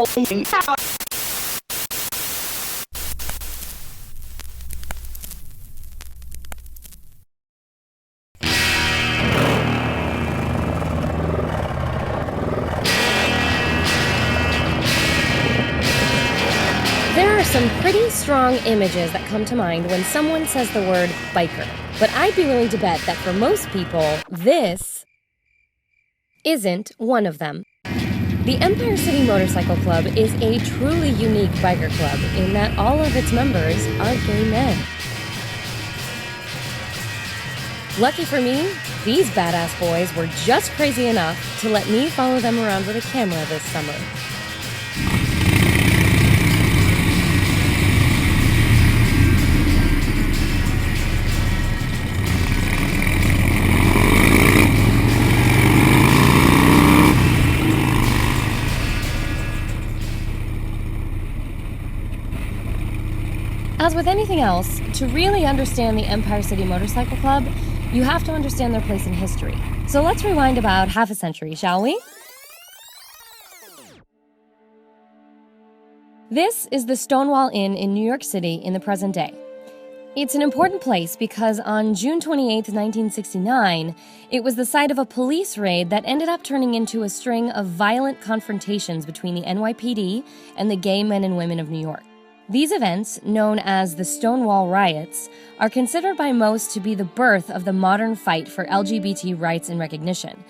There are some pretty strong images that come to mind when someone says the word biker, but I'd be willing to bet that for most people, this isn't one of them. The Empire City Motorcycle Club is a truly unique biker club in that all of its members are gay men. Lucky for me, these badass boys were just crazy enough to let me follow them around with a camera this summer. As with anything else, to really understand the Empire City Motorcycle Club, you have to understand their place in history. So let's rewind about half a century, shall we? This is the Stonewall Inn in New York City in the present day. It's an important place because on June 28, 1969, it was the site of a police raid that ended up turning into a string of violent confrontations between the NYPD and the gay men and women of New York. These events, known as the Stonewall Riots, are considered by most to be the birth of the modern fight for LGBT rights and recognition.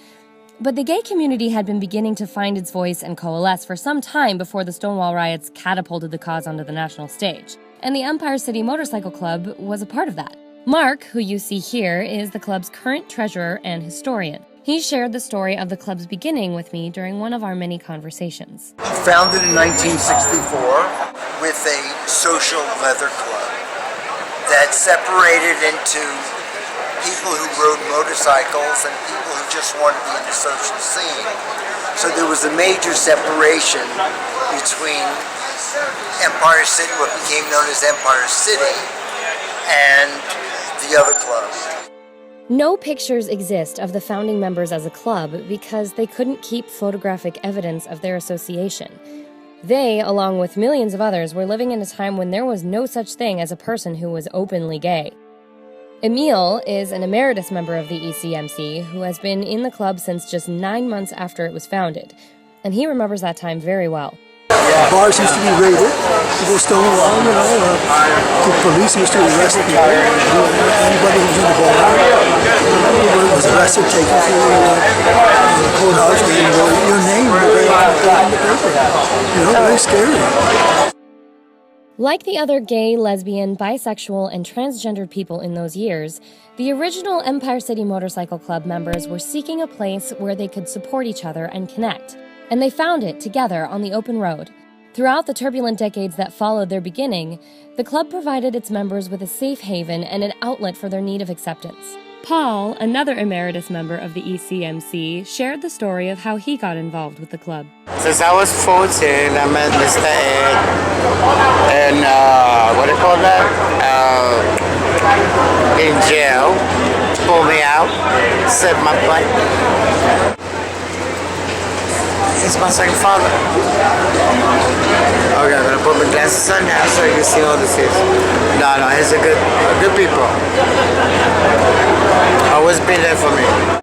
But the gay community had been beginning to find its voice and coalesce for some time before the Stonewall Riots catapulted the cause onto the national stage, and the Empire City Motorcycle Club was a part of that. Mark, who you see here, is the club's current treasurer and historian. He shared the story of the club's beginning with me during one of our many conversations. Founded in 1964 with a social leather club that separated into people who rode motorcycles and people who just wanted to be in the social scene. So there was a major separation between Empire City, what became known as Empire City, and the other clubs. No pictures exist of the founding members as a club because they couldn't keep photographic evidence of their association. They, along with millions of others, were living in a time when there was no such thing as a person who was openly gay. Emil is an emeritus member of the ECMC who has been in the club since just 9 months after it was founded, and he remembers that time very well. Bars used to be raided, people stonewall, the police used to arrest people, anybody who was in the bar was arrested, taken to the courthouse, and your name was in the paper. Very scary. Like the other gay, lesbian, bisexual, and transgendered people in those years, the original Empire City Motorcycle Club members were seeking a place where they could support each other and connect, and they found it together on the open road. Throughout the turbulent decades that followed their beginning, the club provided its members with a safe haven and an outlet for their need of acceptance. Paul, another emeritus member of the ECMC, shared the story of how he got involved with the club. Since I was 14, I met Mr. Ed, and what do you call that? In jail, pulled me out, set my plate. He's my second father. Okay, I'm gonna put my glasses on now so you can see all this is. No, he's a good people. Always been there for me.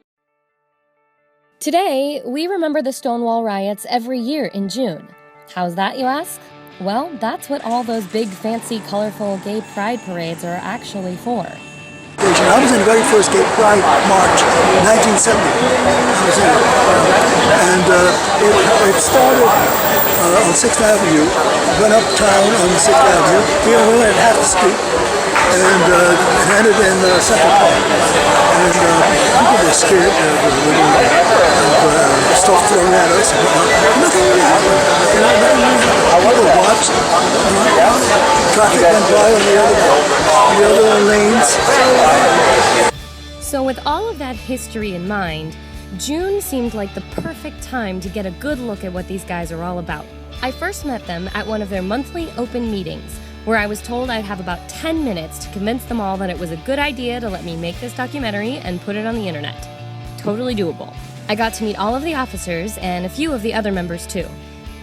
Today, we remember the Stonewall Riots every year in June. How's that, you ask? Well, that's what all those big, fancy, colorful gay pride parades are actually for. I was in the very first Gay Pride March, 1970. I was in it. And it started on 6th Avenue, went uptown on 6th Avenue, we went half the street, and it ended in Central Park. And people were scared, there was a little stuff thrown at us, and nothing really happened. People watched, traffic went by on the other lanes. So with all of that history in mind, June seemed like the perfect time to get a good look at what these guys are all about. I first met them at one of their monthly open meetings, where I was told I'd have about 10 minutes to convince them all that it was a good idea to let me make this documentary and put it on the internet. Totally doable. I got to meet all of the officers and a few of the other members too.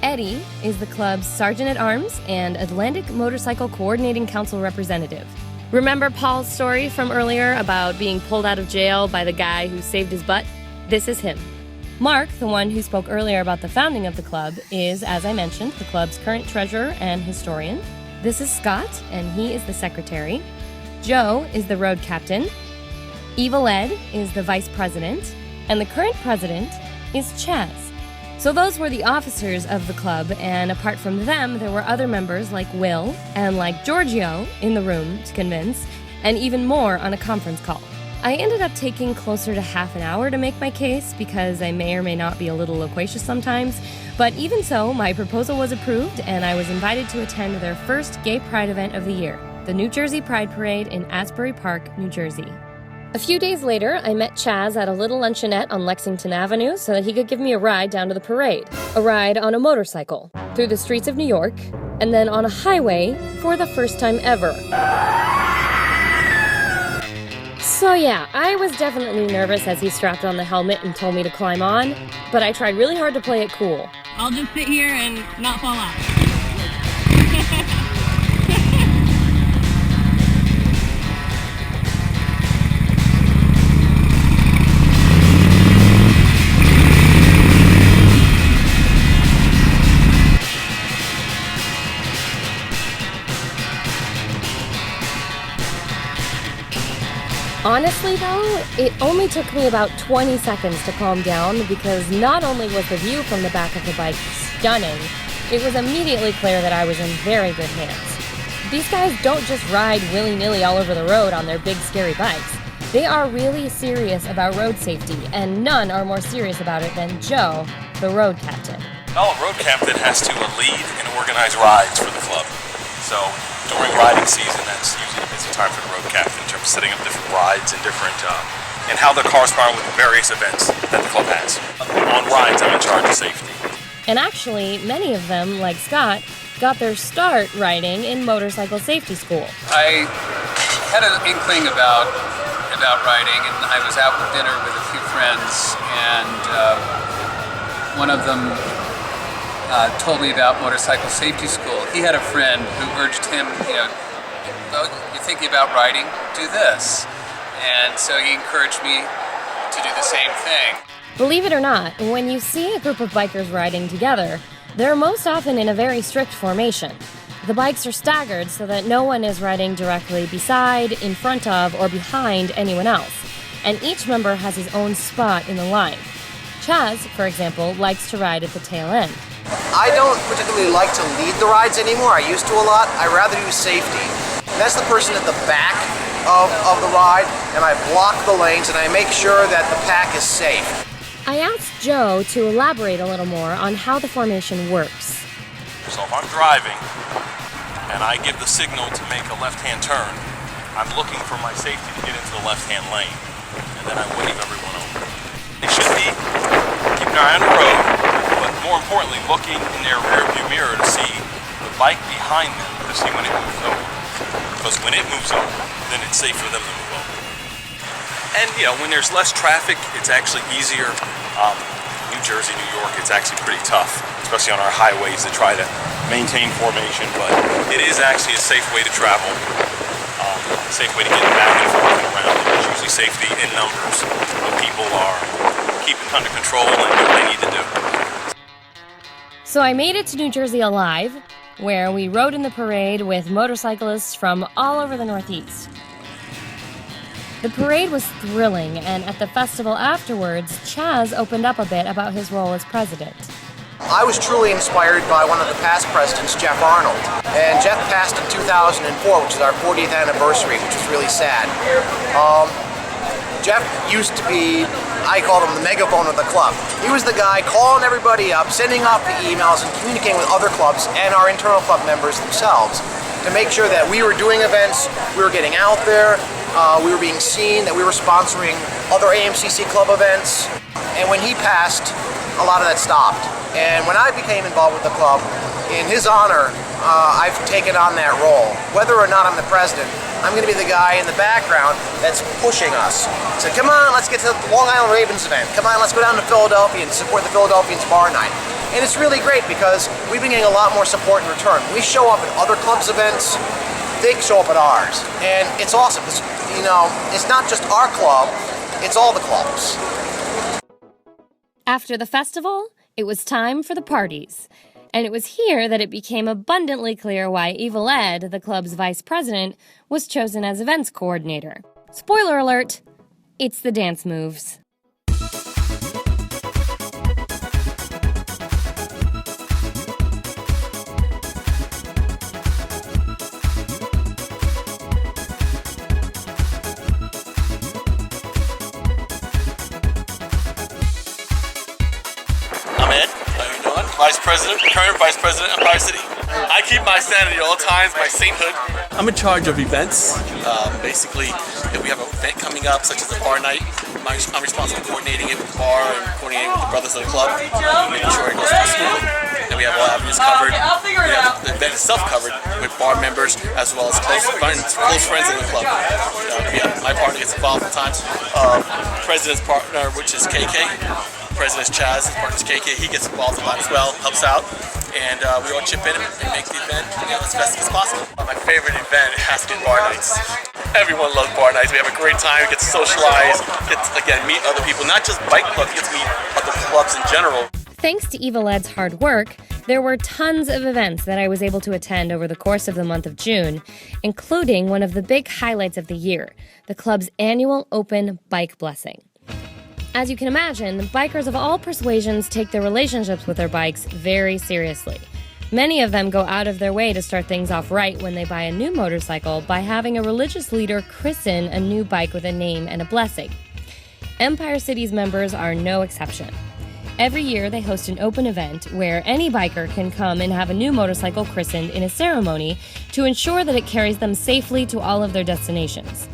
Eddie is the club's Sergeant-at-Arms and Atlantic Motorcycle Coordinating Council representative. Remember Paul's story from earlier about being pulled out of jail by the guy who saved his butt? This is him. Mark, the one who spoke earlier about the founding of the club, is, as I mentioned, the club's current treasurer and historian. This is Scott, and he is the secretary. Joe is the road captain. Evil Ed is the vice president. And the current president is Chaz. So those were the officers of the club, and apart from them, there were other members like Will and like Giorgio in the room to convince, and even more on a conference call. I ended up taking closer to half an hour to make my case because I may or may not be a little loquacious sometimes, but even so, my proposal was approved and I was invited to attend their first gay pride event of the year, the New Jersey Pride Parade in Asbury Park, New Jersey. A few days later, I met Chaz at a little luncheonette on Lexington Avenue so that he could give me a ride down to the parade. A ride on a motorcycle, through the streets of New York, and then on a highway for the first time ever. So yeah, I was definitely nervous as he strapped on the helmet and told me to climb on, but I tried really hard to play it cool. I'll just sit here and not fall off. Honestly though, it only took me about 20 seconds to calm down because not only was the view from the back of the bike stunning, it was immediately clear that I was in very good hands. These guys don't just ride willy-nilly all over the road on their big scary bikes. They are really serious about road safety, and none are more serious about it than Joe, the road captain. Well, a road captain has to lead and organize rides for the club. So during riding season, that's usually a busy time for the road captain in terms of setting up different rides and and how they correspond with the various events that the club has. On rides, I'm in charge of safety. And actually, many of them, like Scott, got their start riding in motorcycle safety school. I had an inkling about riding, and I was out for dinner with a few friends, and one of them told me about motorcycle safety school. He had a friend who urged him, well, you're thinking about riding, do this. And so he encouraged me to do the same thing. Believe it or not, when you see a group of bikers riding together, they're most often in a very strict formation. The bikes are staggered so that no one is riding directly beside, in front of, or behind anyone else, and each member has his own spot in the line. Chaz, for example, likes to ride at the tail end. I don't particularly like to lead the rides anymore. I used to a lot. I rather do safety. And that's the person at the back of the ride, and I block the lanes and I make sure that the pack is safe. I asked Joe to elaborate a little more on how the formation works. So if I'm driving and I give the signal to make a left-hand turn, I'm looking for my safety to get into the left-hand lane, and then I wave everyone over. They should be keeping an eye on the road, but more importantly, looking in their rearview mirror to see the bike behind them to see when it moves over. Because when it moves over, then it's safe for them to move over. And when there's less traffic, it's actually easier. New Jersey, New York, it's actually pretty tough, especially on our highways to try to maintain formation, but it is actually a safe way to travel, a safe way to get back and forth and around. There's usually safety in numbers when people are keeping under control and do what they need to do. So I made it to New Jersey alive, where we rode in the parade with motorcyclists from all over the Northeast. The parade was thrilling, and at the festival afterwards, Chaz opened up a bit about his role as president. I was truly inspired by one of the past presidents, Jeff Arnold. And Jeff passed in 2004, which is our 40th anniversary, which was really sad. Jeff used to be, I called him the megaphone of the club. He was the guy calling everybody up, sending off the emails, and communicating with other clubs and our internal club members themselves to make sure that we were doing events, we were getting out there, we were being seen, that we were sponsoring other AMCC club events. And when he passed, a lot of that stopped. And when I became involved with the club, in his honor, I've taken on that role. Whether or not I'm the president, I'm going to be the guy in the background that's pushing us. So come on, let's get to the Long Island Ravens event. Come on, let's go down to Philadelphia and support the Philadelphians bar night. And it's really great because we've been getting a lot more support in return. We show up at other clubs' events, they show up at ours. And it's awesome. It's not just our club, it's all the clubs. After the festival, it was time for the parties. And it was here that it became abundantly clear why Evil Ed, the club's vice president, was chosen as events coordinator. Spoiler alert, it's the dance moves. I'm Ed. How you doing? Current Vice President of Empire City. I keep my sanity at all times, my sainthood. I'm in charge of events. Basically, if we have an event coming up, such as a bar night, I'm responsible for coordinating it with the bar and coordinating with the Brothers of the Club, making sure it goes smoothly. And we have all avenues covered. We have the event itself covered with bar members as well as close friends in the club. My partner gets involved from times. President's partner, which is KK. President's Chaz, his partner's KK, he gets involved a lot as well, helps out, and we all chip in and make the event as festive as possible. My favorite event has to be bar nights. Everyone loves bar nights. We have a great time, we get to socialize, meet other people, not just bike clubs, we get to meet other clubs in general. Thanks to Evil Ed's hard work, there were tons of events that I was able to attend over the course of the month of June, including one of the big highlights of the year, the club's annual open bike blessing. As you can imagine, bikers of all persuasions take their relationships with their bikes very seriously. Many of them go out of their way to start things off right when they buy a new motorcycle by having a religious leader christen a new bike with a name and a blessing. Empire City's members are no exception. Every year they host an open event where any biker can come and have a new motorcycle christened in a ceremony to ensure that it carries them safely to all of their destinations.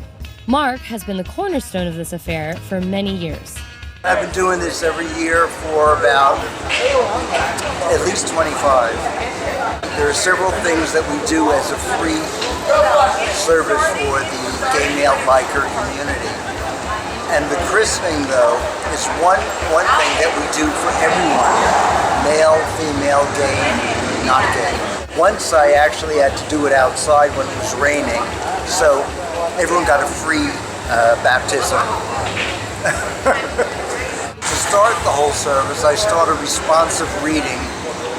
Mark has been the cornerstone of this affair for many years. I've been doing this every year for about at least 25. There are several things that we do as a free service for the gay male biker community. And the christening, though, is one thing that we do for everyone. Male, female, gay, not gay. Once I actually had to do it outside when it was raining, so everyone got a free baptism. To start the whole service, I start a responsive reading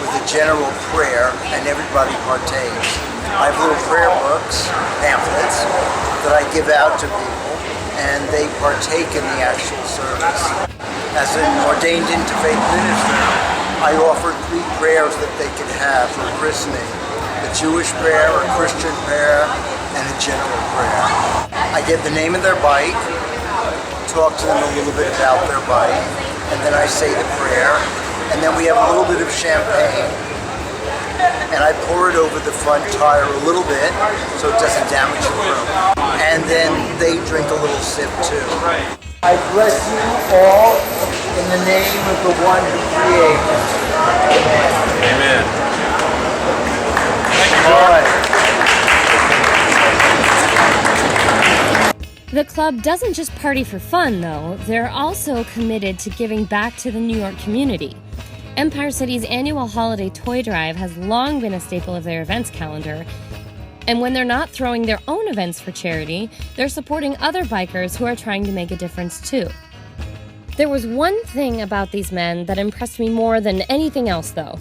with a general prayer, and everybody partakes. I have little prayer books, pamphlets, that I give out to people, and they partake in the actual service. As an ordained interfaith minister, I offered 3 prayers that they could have for christening: a Jewish prayer, a Christian prayer, and a general prayer. I get the name of their bike, talk to them a little bit about their bike, and then I say the prayer, and then we have a little bit of champagne, and I pour it over the front tire a little bit so it doesn't damage the room, and then they drink a little sip too. I bless you all in the name of the one who created. Amen. Amen. Thank you, Mark. The club doesn't just party for fun, though. They're also committed to giving back to the New York community. Empire City's annual holiday toy drive has long been a staple of their events calendar. And when they're not throwing their own events for charity, they're supporting other bikers who are trying to make a difference too. There was one thing about these men that impressed me more than anything else, though,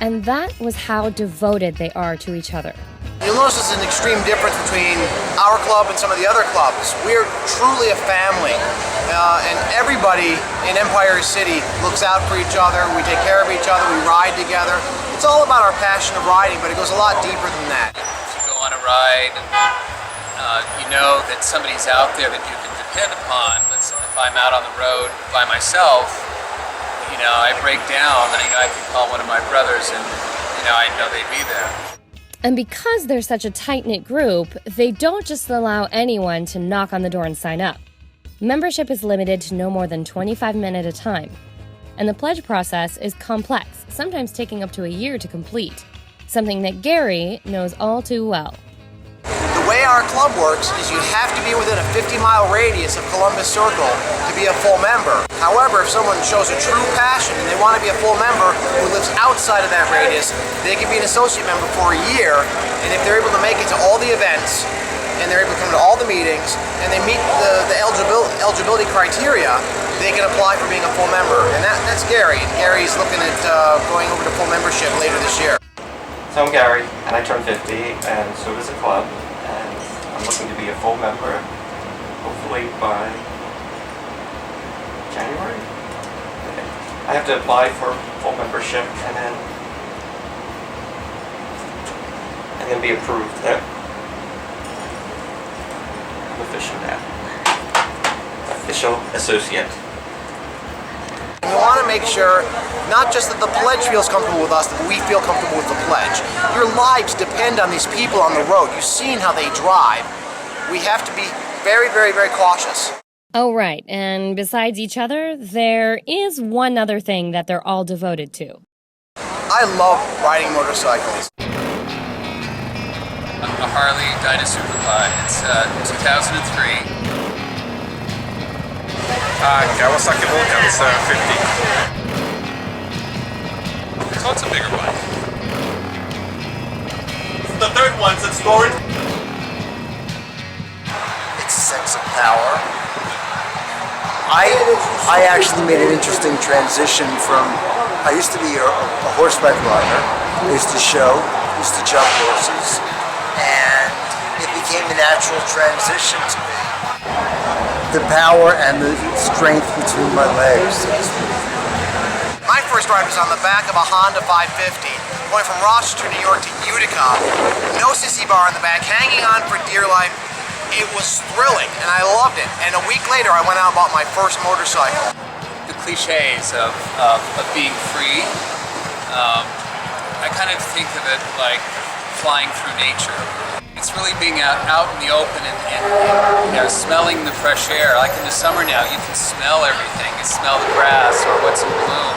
and that was how devoted they are to each other. You'll notice there's an extreme difference between our club and some of the other clubs. We're truly a family, and everybody in Empire City looks out for each other. We take care of each other, we ride together. It's all about our passion of riding, but it goes a lot deeper than that. If you go on a ride, you know that somebody's out there that you can depend upon. But if I'm out on the road by myself, I break down, I can call one of my brothers and, I know they'd be there. And because they're such a tight-knit group, they don't just allow anyone to knock on the door and sign up. Membership is limited to no more than 25 men at a time. And the pledge process is complex, sometimes taking up to a year to complete. something that Gary knows all too well. The way our club works is you have to be within a 50-mile radius of Columbus Circle to be a full member. However, if someone shows a true passion and they want to be a full member who lives outside of that radius, they can be an associate member for a year, and if they're able to make it to all the events, and they're able to come to all the meetings, and they meet the eligibility criteria, they can apply for being a full member. And that's Gary. And Gary's looking at going over to full membership later this year. So I'm Gary, and I turned 50, and so does the club, and I'm looking to be a full member, hopefully by January. I have to apply for full membership, and then I'm going to be approved. I'm official now. Official associate. We want to make sure not just that the pledge feels comfortable with us, that we feel comfortable with the pledge. Your lives depend on these people on the road. You've seen how they drive. We have to be very, very, very cautious. Oh, right. And besides each other, there is one other thing that they're all devoted to. I love riding motorcycles. A Harley Dyna Superglide. It's 2003. Kawasaki Vulcan is 50. So it's a bigger bike. The third one's in storage. It's a sense of power. I actually made an interesting transition from, I used to be a horseback rider. I used to show, used to jump horses, and it became a natural transition to me. The power and the strength between my legs. My first ride was on the back of a Honda 550, going from Rochester, New York to Utica. No sissy bar in the back, hanging on for dear life. It was thrilling, and I loved it. And a week later, I went out and bought my first motorcycle. The cliches of being free, I kind of think of it like flying through nature. It's really being out in the open and smelling the fresh air. Like in the summer now, you can smell everything. You smell the grass or what's in bloom.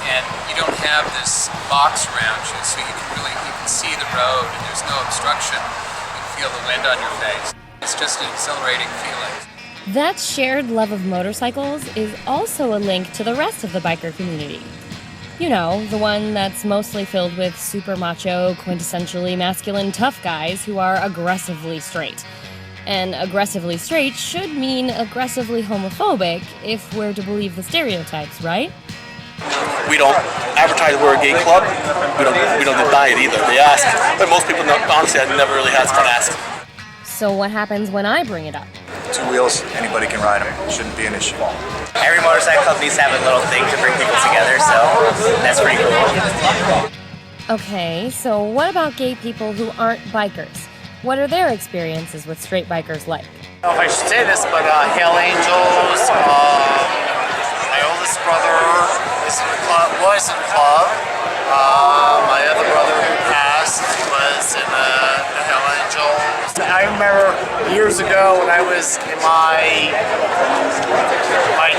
And you don't have this box around you, so you can see the road and there's no obstruction. You can feel the wind on your face. It's just an exhilarating feeling. That shared love of motorcycles is also a link to the rest of the biker community. You know, the one that's mostly filled with super macho, quintessentially masculine tough guys who are aggressively straight. And aggressively straight should mean aggressively homophobic if we're to believe the stereotypes, right? We don't advertise we're a gay club. We don't deny it either. They ask, but most people, honestly, I've never really had someone ask. So what happens when I bring it up? 2 wheels, anybody can ride them. It shouldn't be an issue. Every motorcycle club needs to have a little thing to bring people together, so that's pretty cool. Okay, so what about gay people who aren't bikers? What are their experiences with straight bikers like? I don't know if I should say this, but Hell Angels, my oldest brother was in the club. My other brother who passed was in the Hell Angels. I remember years ago when I was in my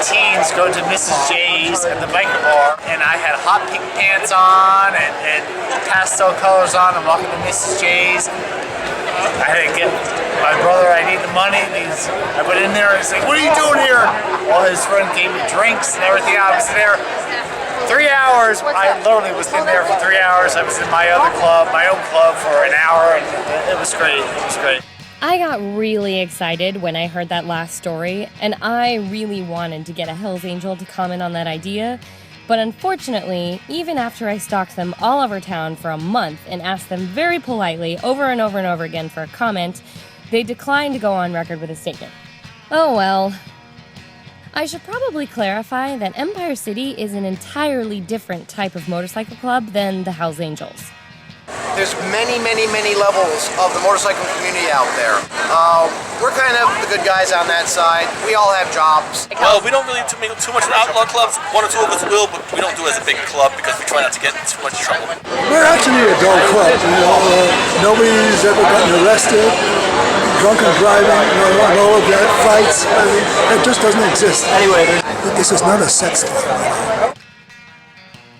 teens going to Mrs. J's at the biker bar, and I had hot pink pants on and pastel colors on. I'm walking to Mrs. J's. I had to get my brother, I need the money. I went in there and he's like, "What are you doing here?" Well, his friend gave me drinks and everything. I was there 3 hours. I literally was in there for 3 hours. I was in my own club for an hour, and it was great. It was great. I got really excited when I heard that last story, and I really wanted to get a Hells Angel to comment on that idea. But unfortunately, even after I stalked them all over town for a month and asked them very politely over and over and over again for a comment, they declined to go on record with a statement. Oh well. I should probably clarify that Empire City is an entirely different type of motorcycle club than the Hells Angels. There's many, many, many levels of the motorcycle community out there. We're kind of the good guys on that side. We all have jobs. Well, we don't really make too much of outlaw clubs. 1 or 2 of us will, but we don't do it as a big club because we try not to get in too much trouble. We're actually a dog club. Nobody's ever gotten arrested, drunken driving, all of that, fights. It just doesn't exist. Anyway, this is not a sex club.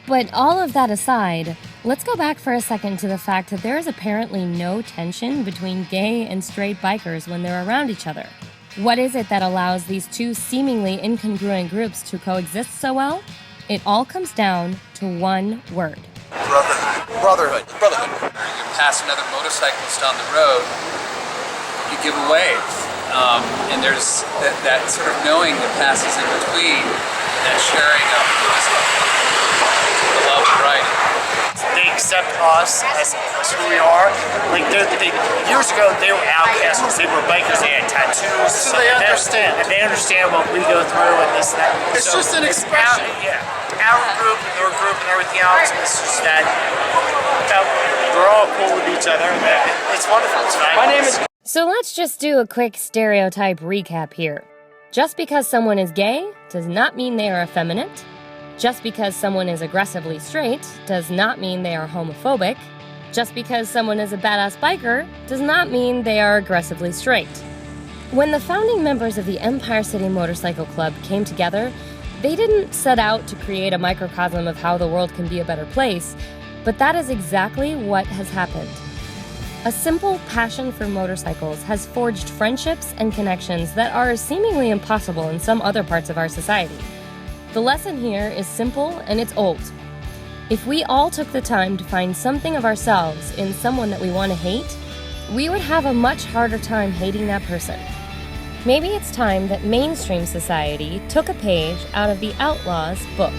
But all of that aside, Let's go back for a second to the fact that there is apparently no tension between gay and straight bikers when they're around each other. What is it that allows these two seemingly incongruent groups to coexist so well? It all comes down to one word. Brotherhood. You pass another motorcyclist on the road, you give a wave. And there's that sort of knowing that passes in between, that sharing of the love of riding. They accept us as who we are. Like years ago, they were outcasts because they were bikers. They had tattoos. So they understand. And they understand what we go through and this and that. It's just an expression. Our group and their group and everything else. It's just that we're all cool with each other. It's wonderful. It's fabulous. My name is. So let's just do a quick stereotype recap here. Just because someone is gay does not mean they are effeminate. Just because someone is aggressively straight does not mean they are homophobic. Just because someone is a badass biker does not mean they are aggressively straight. When the founding members of the Empire City Motorcycle Club came together, they didn't set out to create a microcosm of how the world can be a better place, but that is exactly what has happened. A simple passion for motorcycles has forged friendships and connections that are seemingly impossible in some other parts of our society. The lesson here is simple and it's old. If we all took the time to find something of ourselves in someone that we want to hate, we would have a much harder time hating that person. Maybe it's time that mainstream society took a page out of the Outlaw's book.